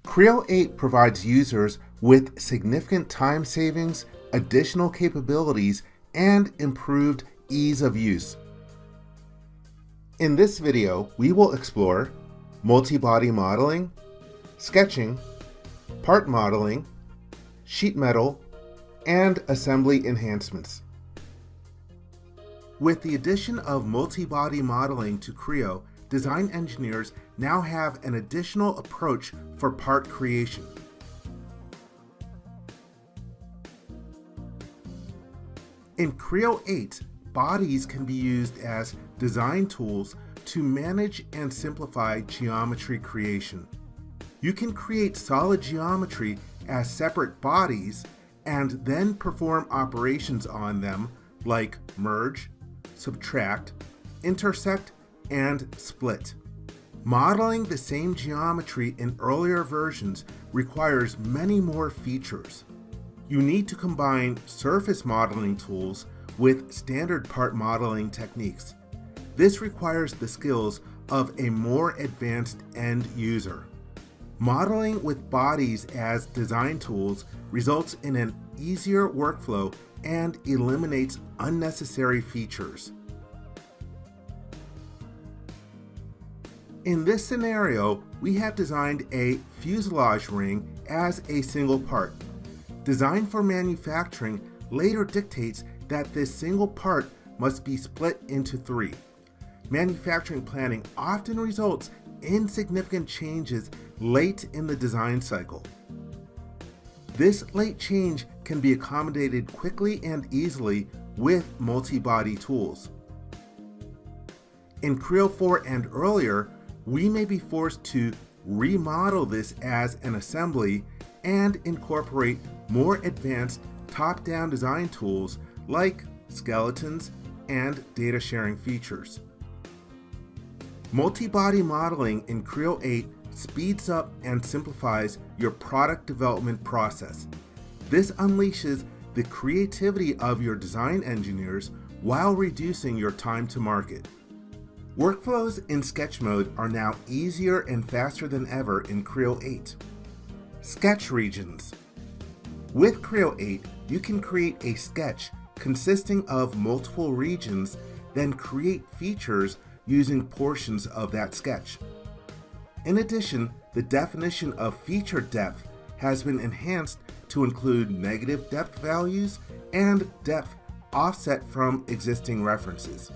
Creo 8 provides users with significant time savings, additional capabilities, and improved ease of use. In this video, we will explore multi-body modeling, sketching, part modeling, Sheetmetal, and assembly enhancements. With the addition of multi-body modeling to Creo, design engineers now have an additional approach for part creation. In Creo 8, bodies can be used as design tools to manage and simplify geometry creation. You can create solid geometry as separate bodies and then perform operations on them like merge, subtract, intersect, and split. Modeling the same geometry in earlier versions requires many more features. You need to combine surface modeling tools with standard part modeling techniques. This requires the skills of a more advanced end user. Modeling with bodies as design tools results in an easier workflow and eliminates unnecessary features. In this scenario, we have designed a fuselage ring as a single part. Design for manufacturing later dictates that this single part must be split into three. Manufacturing planning often results in significant changes late in the design cycle. This late change can be accommodated quickly and easily with multi-body tools. In Creo 4 and earlier, we may be forced to remodel this as an assembly and incorporate more advanced top-down design tools like skeletons and data sharing features. Multi-body modeling in Creo 8 speeds up and simplifies your product development process. This unleashes the creativity of your design engineers while reducing your time to market. Workflows in sketch mode are now easier and faster than ever in Creo 8. Sketch regions. With Creo 8, you can create a sketch consisting of multiple regions, then create features using portions of that sketch. In addition, the definition of feature depth has been enhanced to include negative depth values and depth offset from existing references.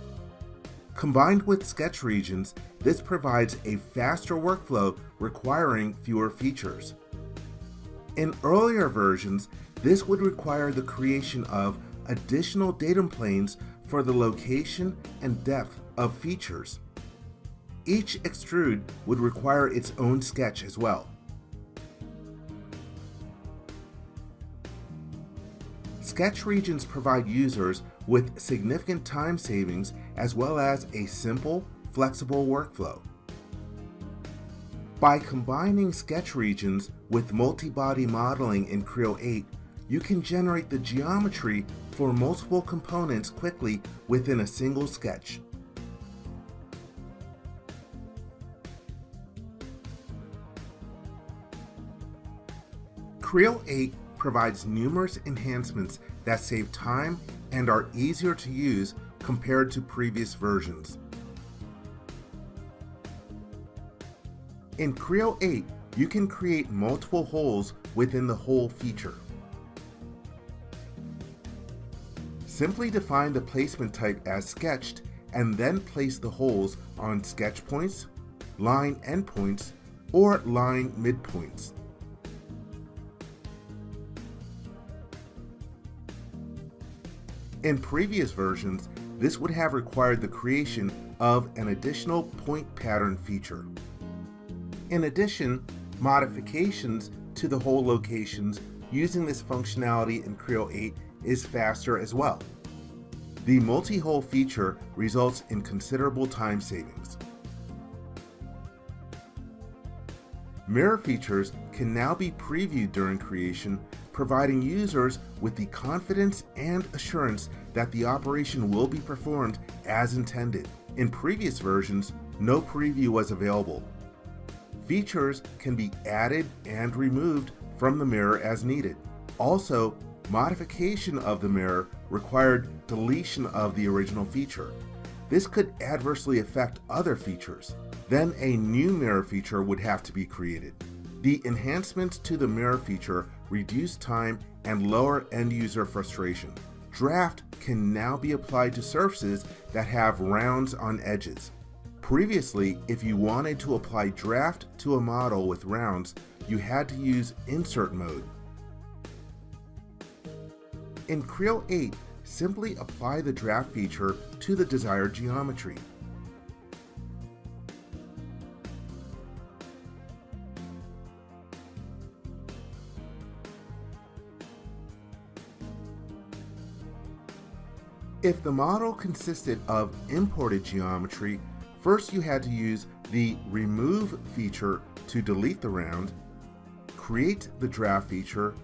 Combined with sketch regions, this provides a faster workflow requiring fewer features. In earlier versions, this would require the creation of additional datum planes for the location and depth of features. Each extrude would require its own sketch as well. Sketch regions provide users with significant time savings as well as a simple, flexible workflow. By combining sketch regions with multi-body modeling in Creo 8, you can generate the geometry for multiple components quickly within a single sketch. Creo 8 provides numerous enhancements that save time and are easier to use compared to previous versions. In Creo 8, you can create multiple holes within the hole feature. Simply define the placement type as sketched and then place the holes on sketch points, line endpoints, or line midpoints. In previous versions, this would have required the creation of an additional point pattern feature. In addition, modifications to the hole locations using this functionality in Creo 8 is faster as well. The multi-hole feature results in considerable time savings. Mirror features can now be previewed during creation, providing users with the confidence and assurance that the operation will be performed as intended. In previous versions, no preview was available. Features can be added and removed from the mirror as needed. Also, modification of the mirror required deletion of the original feature. This could adversely affect other features. Then a new mirror feature would have to be created. The enhancements to the mirror feature reduce time and lower end-user frustration. Draft can now be applied to surfaces that have rounds on edges. Previously, if you wanted to apply draft to a model with rounds, you had to use insert mode. In Creo 8, simply apply the draft feature to the desired geometry. If the model consisted of imported geometry, first you had to use the remove feature to delete the round, create the draft feature,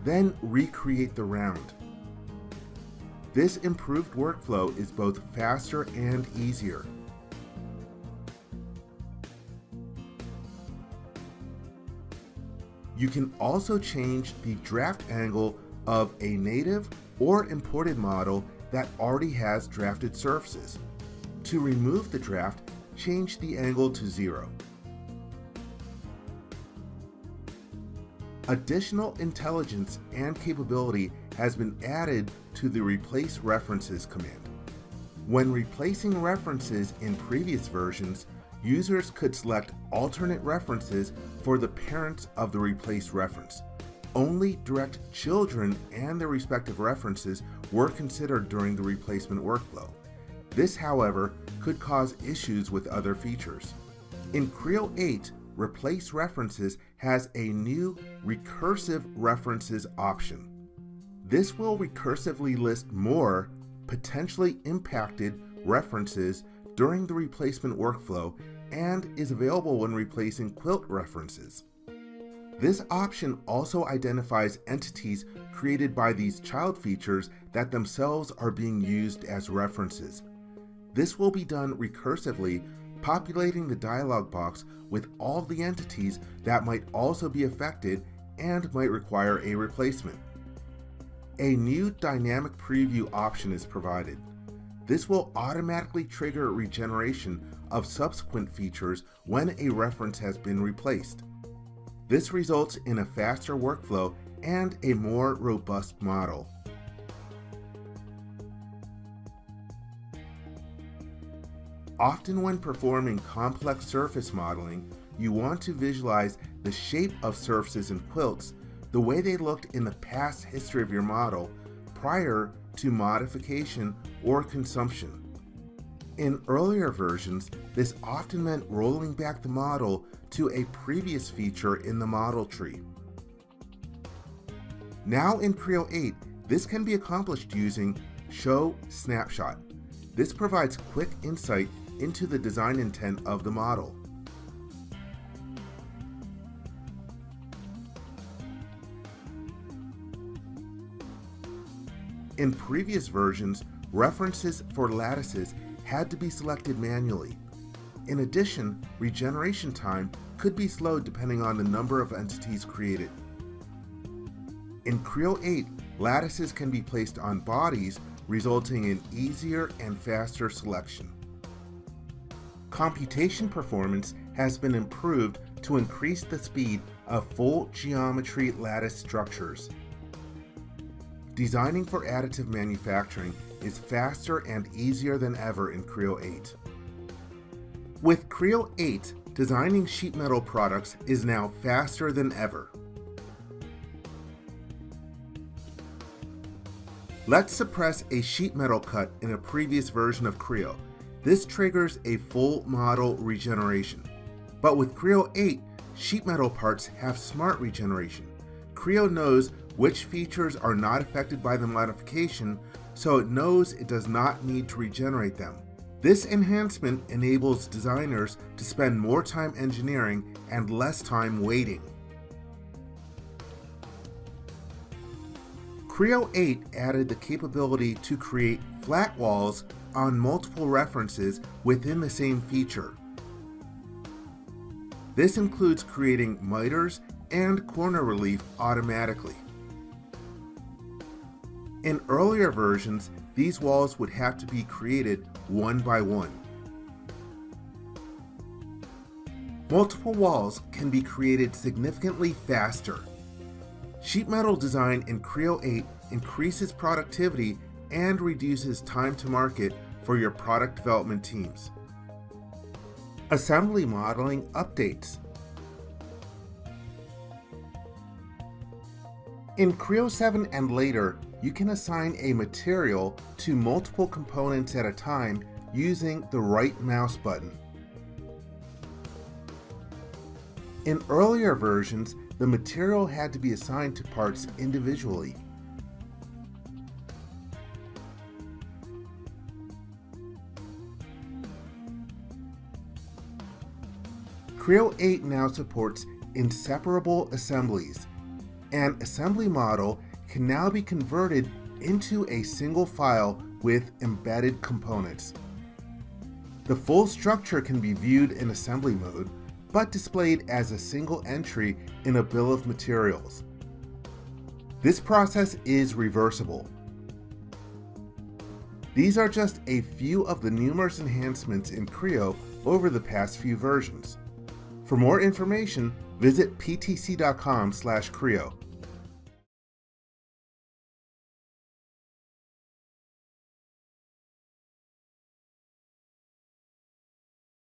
then recreate the round. This improved workflow is both faster and easier. You can also change the draft angle of a native or imported model that already has drafted surfaces. To remove the draft, change the angle to 0. Additional intelligence and capability has been added to the Replace References command. When replacing references in previous versions, users could select alternate references for the parents of the replaced reference. Only direct children and their respective references were considered during the replacement workflow. This, however, could cause issues with other features. In Creo 8, Replace References has a new Recursive References option. This will recursively list more potentially impacted references during the replacement workflow and is available when replacing quilt references. This option also identifies entities created by these child features that themselves are being used as references. This will be done recursively, populating the dialog box with all the entities that might also be affected and might require a replacement. A new dynamic preview option is provided. This will automatically trigger regeneration of subsequent features when a reference has been replaced. This results in a faster workflow and a more robust model. Often when performing complex surface modeling, you want to visualize the shape of surfaces and quilts the way they looked in the past history of your model prior to modification or consumption. In earlier versions, this often meant rolling back the model to a previous feature in the model tree. Now in Creo 8, this can be accomplished using Show Snapshot. This provides quick insight into the design intent of the model. In previous versions, references for lattices had to be selected manually. In addition, regeneration time could be slowed depending on the number of entities created. In Creo 8, lattices can be placed on bodies, resulting in easier and faster selection. Computation performance has been improved to increase the speed of full geometry lattice structures. Designing for additive manufacturing is faster and easier than ever in Creo 8. With Creo 8, designing sheet metal products is now faster than ever. Let's suppress a sheet metal cut in a previous version of Creo. This triggers a full model regeneration. But with Creo 8, sheet metal parts have smart regeneration. Creo knows which features are not affected by the modification, so it knows it does not need to regenerate them. This enhancement enables designers to spend more time engineering and less time waiting. Creo 8 added the capability to create flat walls on multiple references within the same feature. This includes creating miters and corner relief automatically. In earlier versions, these walls would have to be created one by one. Multiple walls can be created significantly faster. Sheetmetal design in Creo 8 increases productivity and reduces time to market for your product development teams. Assembly modeling updates. In Creo 7 and later, you can assign a material to multiple components at a time using the right mouse button. In earlier versions, the material had to be assigned to parts individually. Creo 8 now supports Inseparable assemblies. An assembly model can now be converted into a single file with embedded components. The full structure can be viewed in assembly mode, but displayed as a single entry in a bill of materials. This process is reversible. These are just a few of the numerous enhancements in Creo over the past few versions. For more information, visit ptc.com/Creo.